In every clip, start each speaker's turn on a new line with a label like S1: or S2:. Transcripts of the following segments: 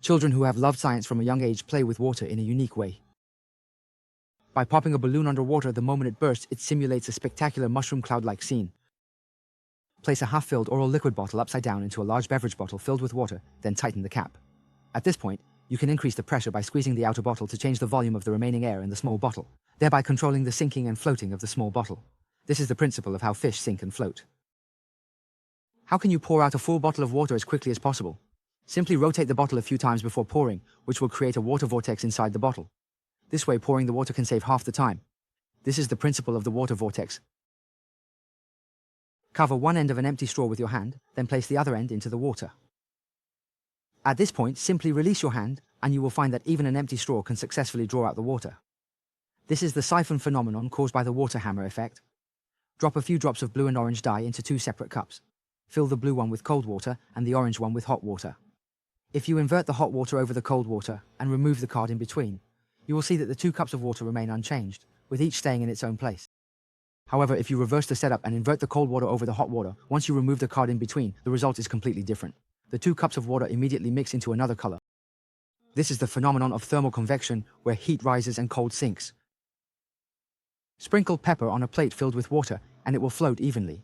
S1: Children who have loved science from a young age play with water in a unique way. By popping a balloon underwater the moment it bursts, it simulates a spectacular mushroom cloud-like scene. Place a half-filled oral liquid bottle upside down into a large beverage bottle filled with water, then tighten the cap. At this point, you can increase the pressure by squeezing the outer bottle to change the volume of the remaining air in the small bottle, thereby controlling the sinking and floating of the small bottle. This is the principle of how fish sink and float. How can you pour out a full bottle of water as quickly as possible? Simply rotate the bottle a few times before pouring, which will create a water vortex inside the bottle. This way, pouring the water can save half the time. This is the principle of the water vortex. Cover one end of an empty straw with your hand, then place the other end into the water. At this point, simply release your hand, and you will find that even an empty straw can successfully draw out the water. This is the siphon phenomenon caused by the water hammer effect. Drop a few drops of blue and orange dye into two separate cups. Fill the blue one with cold water and the orange one with hot water. If you invert the hot water over the cold water and remove the card in between, you will see that the 2 cups of water remain unchanged, with each staying in its own place. However, if you reverse the setup and invert the cold water over the hot water, once you remove the card in between, the result is completely different. The 2 cups of water immediately mix into another color. This is the phenomenon of thermal convection, where heat rises and cold sinks. Sprinkle pepper on a plate filled with water, and it will float evenly.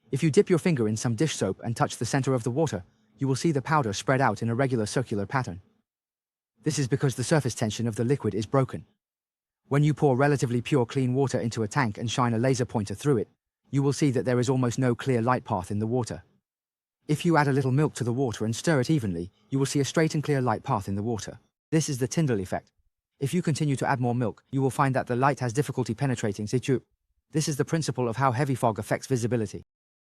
S1: If you dip your finger in some dish soap and touch the center of the water, you will see the powder spread out in a regular circular pattern. This is because the surface tension of the liquid is broken. When you pour relatively pure clean water into a tank and shine a laser pointer through it, you will see that there is almost no clear light path in the water. If you add a little milk to the water and stir it evenly, you will see a straight and clear light path in the water. This is the Tyndall effect. If you continue to add more milk, you will find that the light has difficulty penetrating situ. This is the principle of how heavy fog affects visibility.